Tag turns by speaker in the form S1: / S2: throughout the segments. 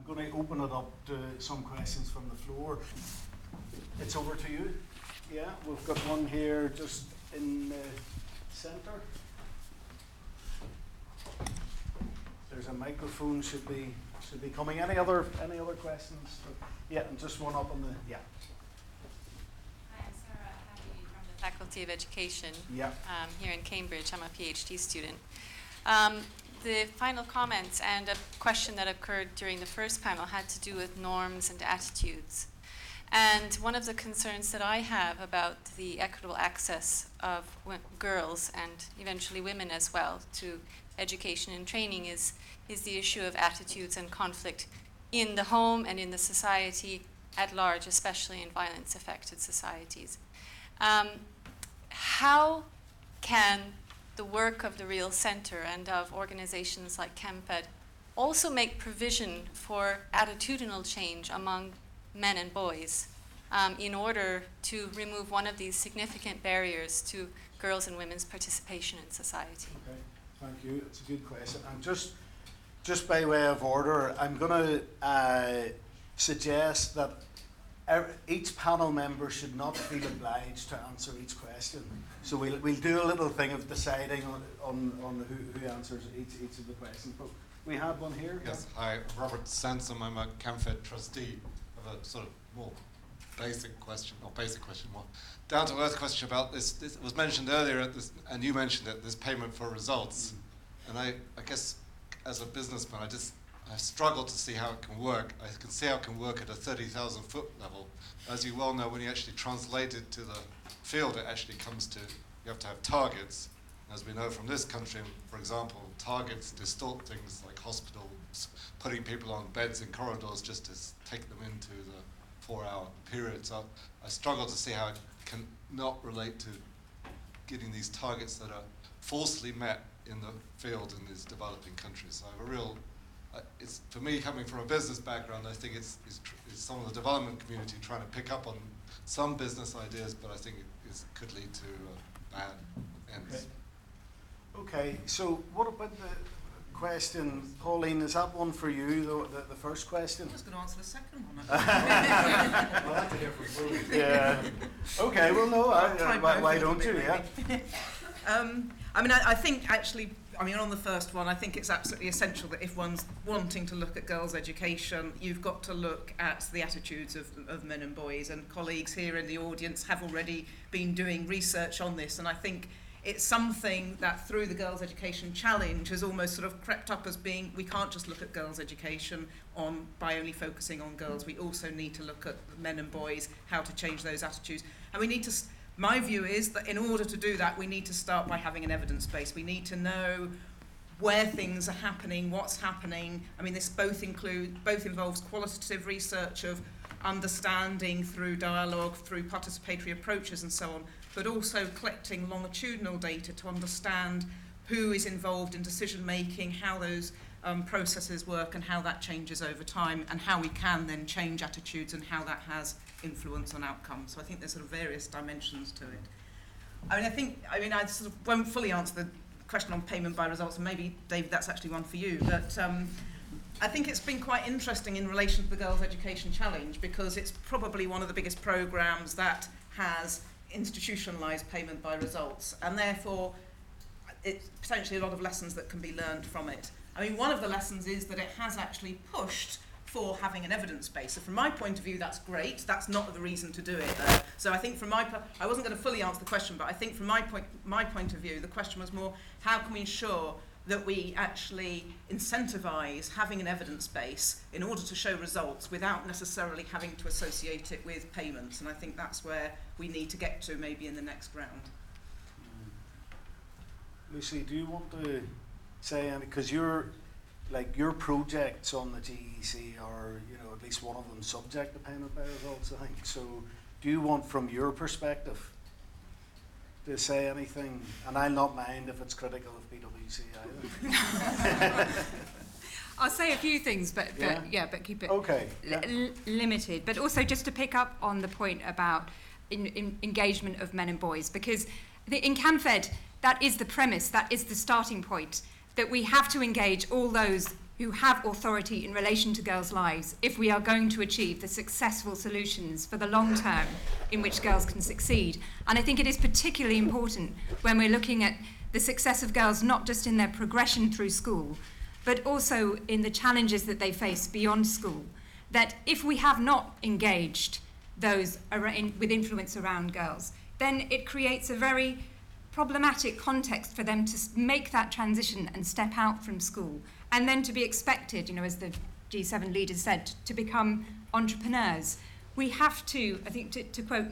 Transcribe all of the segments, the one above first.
S1: going to open it up to some questions from the floor. It's over to you. Yeah, we've got one here just in the centre. There's a microphone should be coming. Any other questions? Yeah, and just one up on the yeah.
S2: Hi, I'm Sarah Happy from the Faculty of Education.
S1: Yeah.
S2: Here in Cambridge. I'm a PhD student. The final comments and a question that occurred during the first panel had to do with norms and attitudes. And one of the concerns that I have about the equitable access of girls and eventually women as well to education and training is the issue of attitudes and conflict in the home and in the society at large, especially in violence-affected societies. How can the work of the Real Centre and of organizations like CAMFED also make provision for attitudinal change among men and boys in order to remove one of these significant barriers to girls and women's participation in society?
S1: Okay, thank you. It's a good question. And just by way of order, I'm going to suggest that each panel member should not feel obliged to answer each question. So we'll do a little thing of deciding on who answers each of the questions. But we have one here.
S3: Yes, hi, Robert Sansom. I'm a CAMFED trustee. I have a sort of more basic question, more down-to-earth question about this. This was mentioned earlier, and you mentioned it, this payment for results. And I guess as a businessman, I struggle to see how it can work. I can see how it can work at a 30,000 foot level. As you well know, when you actually translate it to the field, it actually comes to, you have to have targets. As we know from this country, for example, targets distort things like hospitals, putting people on beds in corridors just to take them into the 4-hour period. So I struggle to see how it can not relate to getting these targets that are falsely met in the field in these developing countries. So I have a real, it's, for me, coming from a business background, I think it's some of the development community trying to pick up on some business ideas, but I think it could lead to bad ends.
S1: Okay, so what about the question, Pauline, is that one for you, the first question?
S4: I was going to answer the second one.
S1: We'll have to hear from both. Yeah. Okay, well, no, why don't you, yeah?
S4: I mean, I think actually, on the first one, I think it's absolutely essential that if one's wanting to look at girls' education, you've got to look at the attitudes of men and boys. And colleagues here in the audience have already been doing research on this. And I think it's something that through the Girls' Education Challenge has almost sort of crept up as being, we can't just look at girls' education by only focusing on girls. We also need to look at men and boys, how to change those attitudes. And we need to... My view is that in order to do that, we need to start by having an evidence base. We need to know where things are happening, what's happening. I mean, this both involves qualitative research of understanding through dialogue, through participatory approaches and so on, but also collecting longitudinal data to understand who is involved in decision making, how those processes work and how that changes over time, and how we can then change attitudes and how that has influence on outcomes. So I think there's sort of various dimensions to it. I sort of won't fully answer the question on payment by results, and maybe, David, that's actually one for you. But I think it's been quite interesting in relation to the Girls' Education Challenge, because it's probably one of the biggest programs that has institutionalised payment by results, and therefore it's potentially a lot of lessons that can be learned from it. I mean, one of the lessons is that it has actually pushed for having an evidence base. So from my point of view, that's great. That's not the reason to do it, though. So I think from I wasn't going to fully answer the question, but I think from my point of view, the question was more, how can we ensure that we actually incentivise having an evidence base in order to show results without necessarily having to associate it with payments? And I think that's where we need to get to maybe in the next round.
S1: Lucy, do you want to say, because your projects on the GEC are, at least one of them subject to payment by results, I think. So do you want, from your perspective, to say anything? And I'll not mind if it's critical of PwC either.
S5: I'll say a few things, but keep it limited. But also just to pick up on the point about engagement of men and boys, because in CAMFED, that is the premise, that is the starting point, that we have to engage all those who have authority in relation to girls' lives if we are going to achieve the successful solutions for the long term in which girls can succeed. And I think it is particularly important when we're looking at the success of girls not just in their progression through school, but also in the challenges that they face beyond school, that if we have not engaged those with influence around girls, then it creates a very problematic context for them to make that transition and step out from school, and then to be expected, as the G7 leaders said, to become entrepreneurs. We have to, I think to quote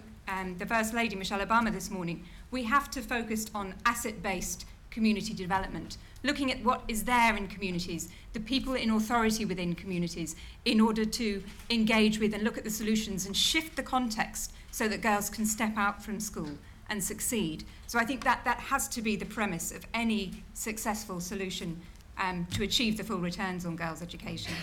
S5: the First Lady, Michelle Obama, this morning, we have to focus on asset-based community development, looking at what is there in communities, the people in authority within communities, in order to engage with and look at the solutions and shift the context so that girls can step out from school and succeed. So I think that has to be the premise of any successful solution to achieve the full returns on girls' education.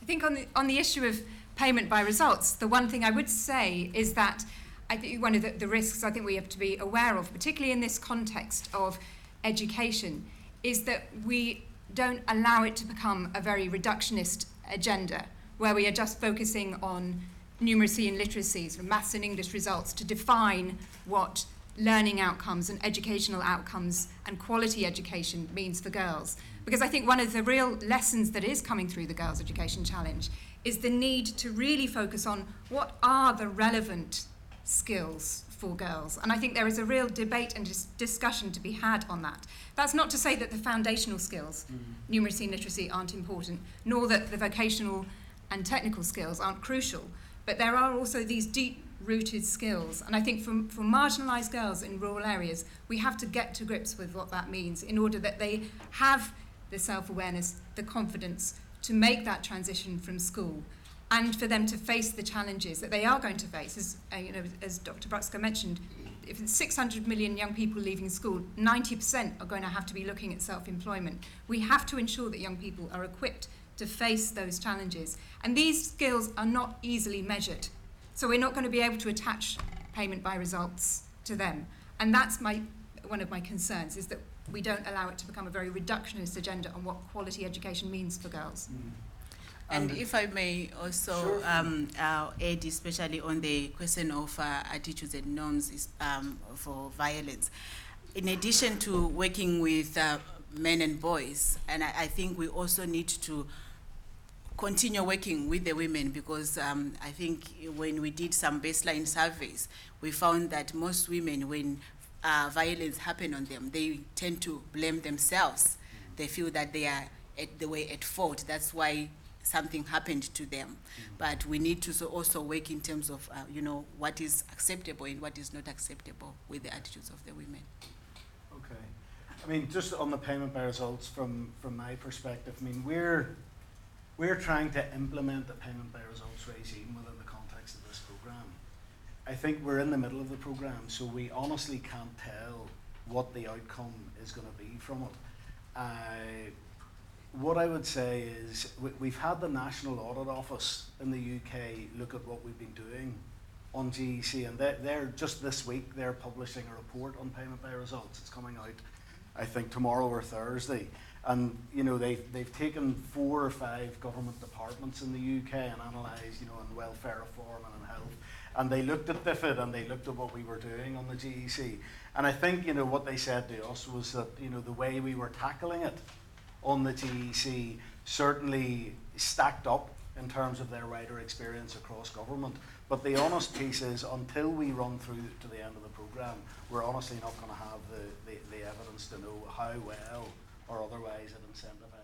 S5: I think on the issue of payment by results, the one thing I would say is that I think one of the risks I think we have to be aware of, particularly in this context of education, is that we don't allow it to become a very reductionist agenda, where we are just focusing on numeracy and literacy, sort of maths and English results, to define what learning outcomes and educational outcomes and quality education means for girls. Because I think one of the real lessons that is coming through the Girls' Education Challenge is the need to really focus on what are the relevant skills for girls. And I think there is a real debate and discussion to be had on that. That's not to say that the foundational skills, numeracy and literacy, aren't important, nor that the vocational and technical skills aren't crucial. But there are also these deep-rooted skills. And I think for marginalised girls in rural areas, we have to get to grips with what that means in order that they have the self-awareness, the confidence to make that transition from school, and for them to face the challenges that they are going to face. As Dr. Bruxka mentioned, if it's 600 million young people leaving school, 90% are going to have to be looking at self-employment. We have to ensure that young people are equipped to face those challenges. And these skills are not easily measured. So we're not going to be able to attach payment by results to them. And that's one of my concerns, is that we don't allow it to become a very reductionist agenda on what quality education means for girls.
S6: And if I may also add, especially on the question of attitudes and norms for violence, in addition to working with men and boys, and I think we also need to continue working with the women, because I think when we did some baseline surveys, we found that most women, when violence happens on them, they tend to blame themselves. They feel that they were at fault. That's why something happened to them. But we need to also work in terms of what is acceptable and what is not acceptable with the attitudes of the women.
S1: Okay. I mean, just on the payment by results, from my perspective, I mean, we're trying to implement the payment by results regime within the context of this program. I think we're in the middle of the program, so we honestly can't tell what the outcome is going to be from it. What I would say is we've had the National Audit Office in the UK look at what we've been doing on GEC, and they're just this week they're publishing a report on payment by results. It's coming out, I think, tomorrow or Thursday. And they've taken 4 or 5 government departments in the UK and analysed, on welfare reform and on health. And they looked at DFID and they looked at what we were doing on the GEC. And I think, what they said to us was that, the way we were tackling it on the GEC certainly stacked up in terms of their wider experience across government. But the honest piece is, until we run through to the end of the programme, we're honestly not going to have the evidence to know how well or otherwise it incentivises